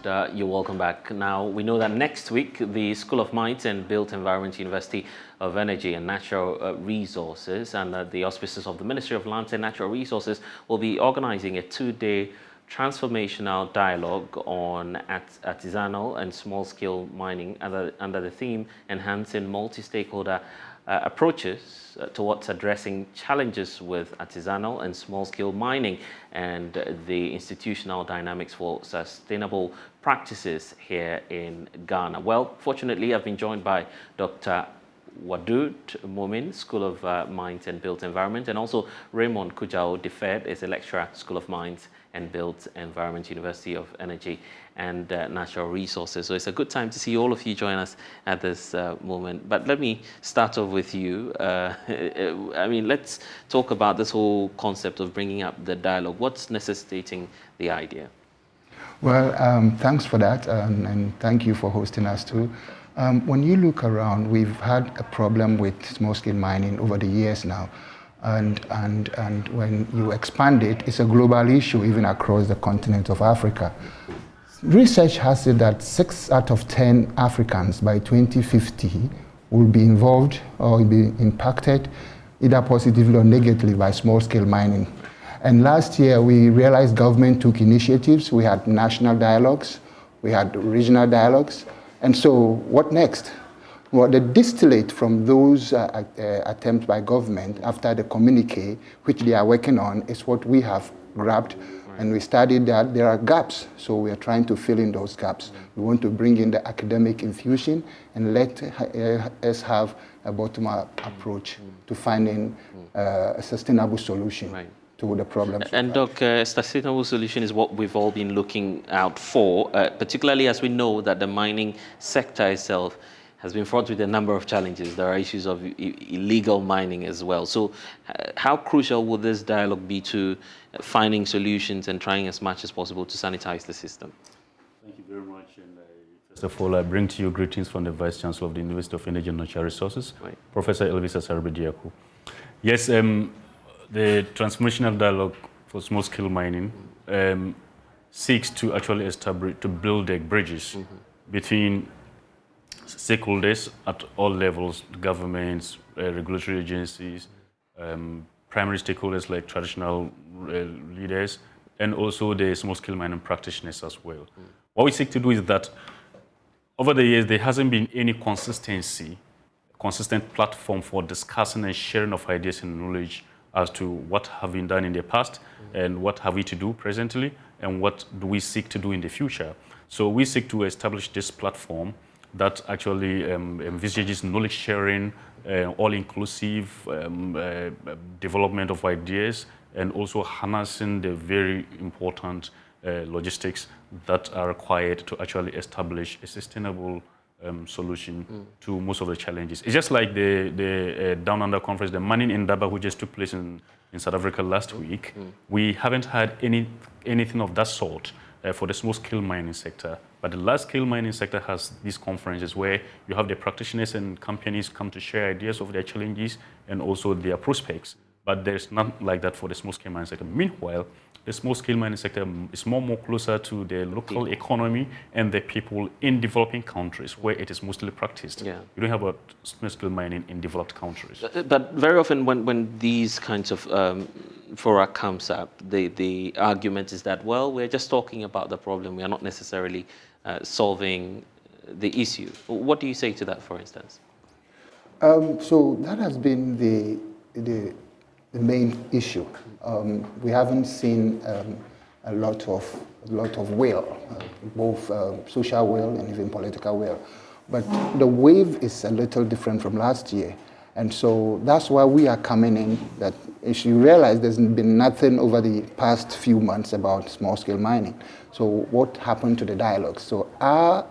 you're welcome back. Now, we know that next week, the School of Mines and Built Environment University of Energy and Natural Resources and the auspices of the Ministry of Lands and Natural Resources will be organizing a 2-day transformational dialogue on artisanal and small-scale mining under the theme Enhancing Multi-Stakeholder Approaches towards addressing challenges with artisanal and small-scale mining and the institutional dynamics for sustainable practices here in Ghana. Well, fortunately, I've been joined by Dr. Wadud Momin, School of Mines and Built Environment, and also Raymond Kujao Defed is a lecturer, School of Mines and Built Environment, University of Energy and Natural Resources. So it's a good time to see all of you join us at this moment. But let me start off with you. I mean, let's talk about this whole concept of bringing up the dialogue. What's necessitating the idea? Well, thanks for that, and thank you for hosting us too. When you look around, we've had a problem with small-scale mining over the years now. And when you expand it, it's a global issue, even across the continent of Africa. Research has said that 6 out of 10 Africans by 2050 will be involved or be impacted either positively or negatively by small-scale mining. And last year, we realized government took initiatives. We had national dialogues, we had regional dialogues. And so what next? Well, the distillate from those attempts by government after the communique, which they are working on, is what we have grabbed. Right. And we studied that there are gaps, so we are trying to fill in those gaps. We want to bring in the academic infusion and let us have a bottom-up approach to finding a sustainable solution. Right. To the problems. And Doc, sustainable solution is what we've all been looking out for, particularly as we know that the mining sector itself has been fraught with a number of challenges. There are issues of illegal mining as well. So how crucial will this dialogue be to finding solutions and trying as much as possible to sanitize the system? Thank you very much. And first of all, I bring to you greetings from the Vice Chancellor of the University of Energy and Natural Resources, right. Professor Elvis Asarabediaku. Yes, the transformational dialogue for small-scale mining seeks to actually establish, to build the bridges between stakeholders at all levels, governments, regulatory agencies, primary stakeholders like traditional leaders, and also the small-scale mining practitioners as well. What we seek to do is that over the years, there hasn't been any consistent platform for discussing and sharing of ideas and knowledge as to what have been done in the past and what have we to do presently and what do we seek to do in the future. So we seek to establish this platform that actually envisages knowledge sharing, all-inclusive development of ideas, and also harnessing the very important logistics that are required to actually establish a sustainable solution to most of the challenges. It's just like the Down Under conference, the Mining in Daba, which just took place in South Africa last week. We haven't had anything of that sort for the small-scale mining sector. But the large-scale mining sector has these conferences where you have the practitioners and companies come to share ideas of their challenges and also their prospects. But there's none like that for the small-scale mining sector. Meanwhile, the small-scale mining sector is more closer to the local economy and the people in developing countries where it is mostly practiced. Yeah. You don't have a small-scale mining in developed countries. But very often when these kinds of fora comes up, the argument is that, well, we're just talking about the problem. We are not necessarily solving the issue. What do you say to that, for instance? So that has been the main issue. We haven't seen a lot of will, both social will and even political will. But the wave is a little different from last year. And so that's why we are coming in, that as you realize there's been nothing over the past few months about small-scale mining. So what happened to the dialogue? So our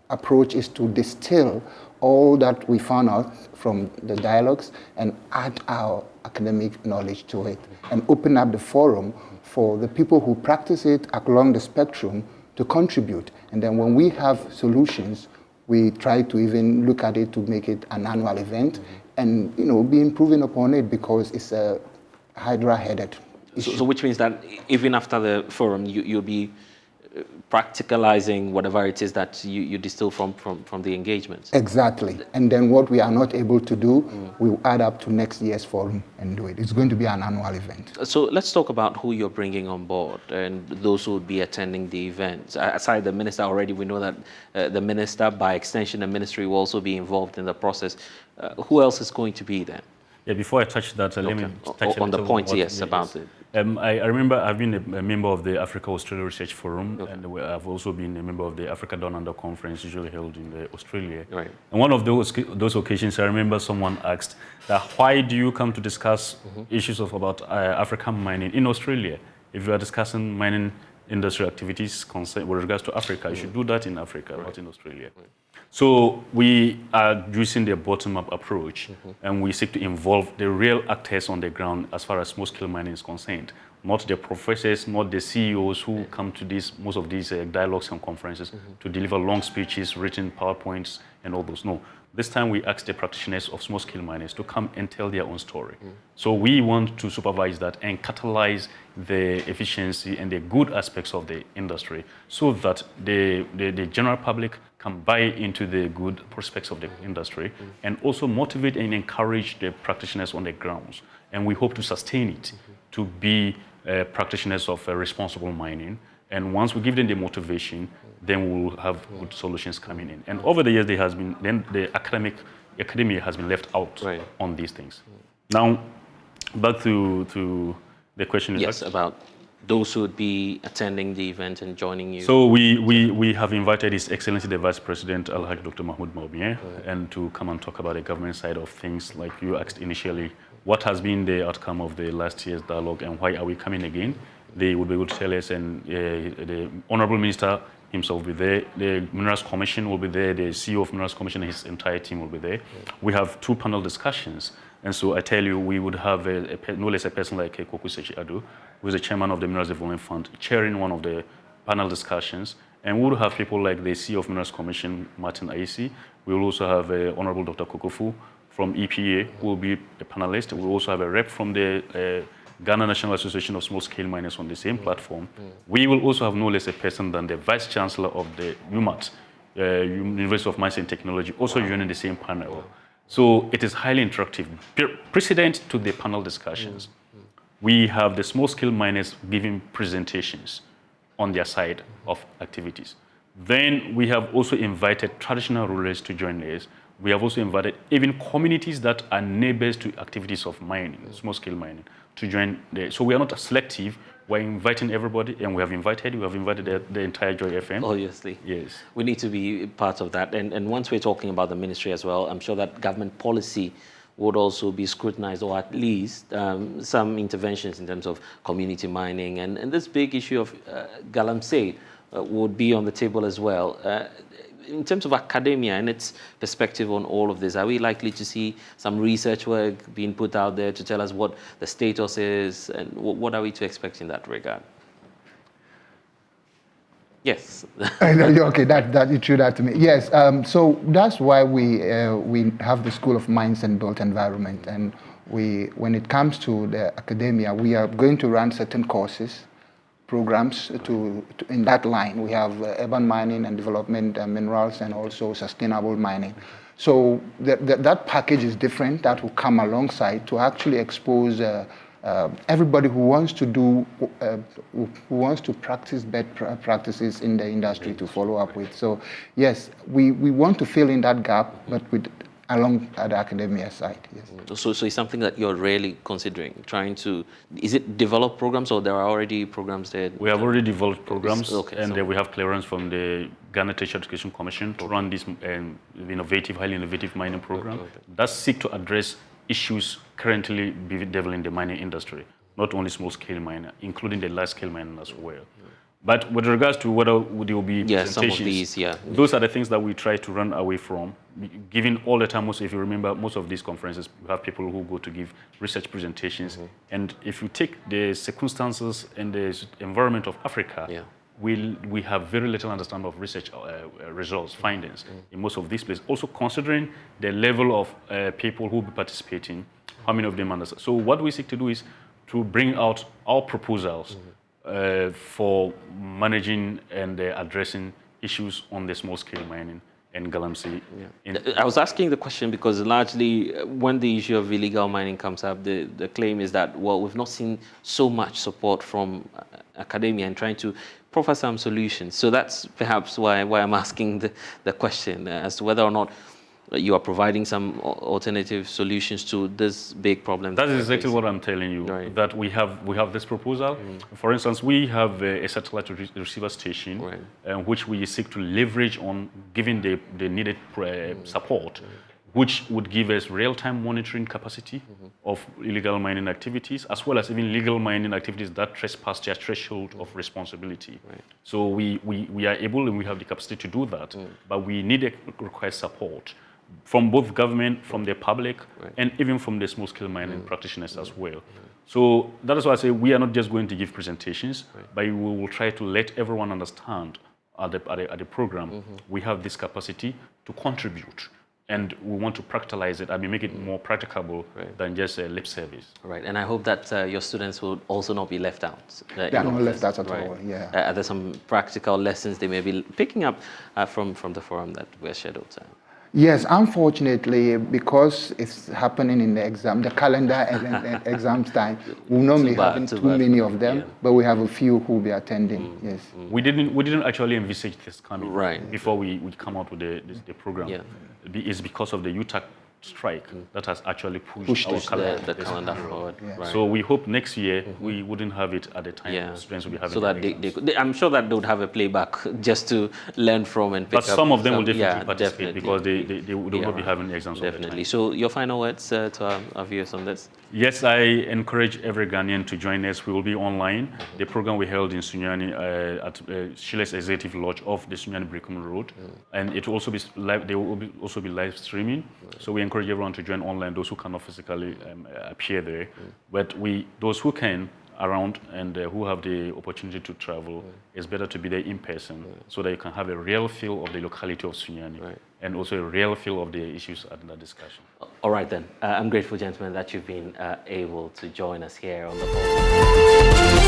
approach is to distill all that we found out from the dialogues and add our academic knowledge to it and open up the forum for the people who practice it along the spectrum to contribute. And then when we have solutions, we try to even look at it to make it an annual event and be improving upon it because it's a hydra-headed issue. So which means that even after the forum, you'll be practicalizing whatever it is that you distill from the engagements. Exactly. And then what we are not able to do, we'll add up to next year's forum and do it. It's going to be an annual event. So let's talk about who you're bringing on board and those who would be attending the event. Aside the minister already, we know that the minister, by extension, the ministry will also be involved in the process. Who else is going to be there? Yeah, before I touch that, let me touch on the point, yes, about it. I remember I've been a member of the Africa-Australia Research Forum, and I've also been a member of the Africa Down Under Conference, usually held in Australia. Right. And one of those occasions, I remember someone asked that, why do you come to discuss issues about African mining in Australia? If you are discussing mining industry activities with regards to Africa, you should do that in Africa, not in Australia. Right. So we are using the bottom-up approach, and we seek to involve the real actors on the ground as far as small-scale mining is concerned, not the professors, not the CEOs who come to most of these dialogues and conferences to deliver long speeches, written PowerPoints, and all those. No. This time we ask the practitioners of small-scale miners to come and tell their own story. So we want to supervise that and catalyze the efficiency and the good aspects of the industry so that the general public can buy into the good prospects of the industry and also motivate and encourage the practitioners on the grounds. And we hope to sustain it to be practitioners of responsible mining. And once we give them the motivation, then we'll have good solutions coming in. And over the years, there has been, then the academia has been left out on these things. Now, back to the question. Yes, about those who would be attending the event and joining you. So we have invited His Excellency the Vice President, Alhaji Dr. Mahmoud Maubien, and to come and talk about the government side of things, like you asked initially, what has been the outcome of the last year's dialogue and why are we coming again? They would be able to tell us, and the Honorable Minister himself will be there, the Minerals Commission will be there, the CEO of Minerals Commission and his entire team will be there. We have 2 panel discussions, and so I tell you, we would have no less a person like Koku Sechi Ado, who is the chairman of the Minerals Development Fund, chairing one of the panel discussions, and we will have people like the CEO of Minerals Commission, Martin Aisi. We will also have Honorable Dr. Kokofu from EPA, who will be a panelist. We will also have a rep from the Ghana National Association of Small-Scale Miners on the same platform. We will also have no less a person than the Vice Chancellor of the UMAT, University of Mines and Technology, also joining the same panel. So it is highly interactive. Precedent to the panel discussions, we have the small-scale miners giving presentations on their side of activities. Then we have also invited traditional rulers to join us. We have also invited even communities that are neighbors to activities of mining, small-scale mining, to join there. So we are not selective. We're inviting everybody, and we have invited the entire Joy FM. Obviously. Yes. We need to be part of that. And once we're talking about the ministry as well, I'm sure that government policy would also be scrutinized, or at least some interventions in terms of community mining. And this big issue of galamsey would be on the table as well. In terms of academia and its perspective on all of this, are we likely to see some research work being put out there to tell us what the status is, and what are we to expect in that regard? Yes. Okay, that you threw that to me. Yes, so that's why we have the School of Mines and Built Environment, and when it comes to the academia, we are going to run certain courses, programs in that line. We have urban mining and development, minerals, and also sustainable mining. So that package is different. That will come alongside to actually expose everybody who wants to practice best practices in the industry to follow up with. So yes, we want to fill in that gap, but along the academia side, yes. So it's something that you're really considering, trying to, is it develop programs, or there are already programs there? We have already developed programs, and we have clearance from the Ghana Tertiary Education Commission to run these highly innovative mining program that seek to address issues currently developed in the mining industry, not only small-scale mining, including the large-scale mining as well. But with regards to whether there will be presentations, some of these, those are the things that we try to run away from. Given all the time, if you remember, most of these conferences, we have people who go to give research presentations. And if you take the circumstances and the environment of Africa, we have very little understanding of research results, findings in most of these places. Also considering the level of people who will be participating, how many of them understand. So what we seek to do is to bring out our proposals for managing and addressing issues on the small-scale mining and galamsey. I was asking the question because largely when the issue of illegal mining comes up, the claim is that, well, we've not seen so much support from academia in trying to proffer some solutions. So that's perhaps why I'm asking the question as to whether or not you are providing some alternative solutions to this big problem. That is exactly what I'm telling you, right. that we have this proposal. For instance, we have a satellite receiver station, right. Which we seek to leverage on giving the needed support, which would give us real-time monitoring capacity of illegal mining activities, as well as even legal mining activities that trespass their threshold of responsibility. Right. So we are able and we have the capacity to do that, but we require support from both government, from the public, right. and even from the small-scale mining practitioners as well. So that is why I say we are not just going to give presentations, right. but we will try to let everyone understand at the program we have this capacity to contribute, and we want to practicalize it. I mean, make it more practicable right. than just a lip service. Right, and I hope that your students will also not be left out. They are not left out at right. all, yeah. Are there some practical lessons they may be picking up from the forum that we're scheduled to? Yes, unfortunately, because it's happening in the calendar and exams time, we normally having too many of them, but we have a few who will be attending. Yes. We didn't actually envisage this coming right. before we come out with the program. Yeah. It's because of the UTAC strike that has actually pushed the calendar forward. Yeah. Right. So we hope next year we wouldn't have it at the time students will be having. So that I'm sure that they would have a playback just to learn from and pick up. But some of them will definitely participate definitely. because they will not be having exams. Definitely. So your final words to our viewers on this? Yes, I encourage every Ghanaian to join us. We will be online. The program we held in Sunyani at Shiles Executive Lodge off the Sunyani Brekum Road, and it will also be live. They will also be live streaming. So we encourage everyone to join online. Those who cannot physically appear there, but those who can around and who have the opportunity to travel, it's better to be there in person so that you can have a real feel of the locality of Sunyani and also a real feel of the issues under discussion. All right then. I'm grateful, gentlemen, that you've been able to join us here on the phone.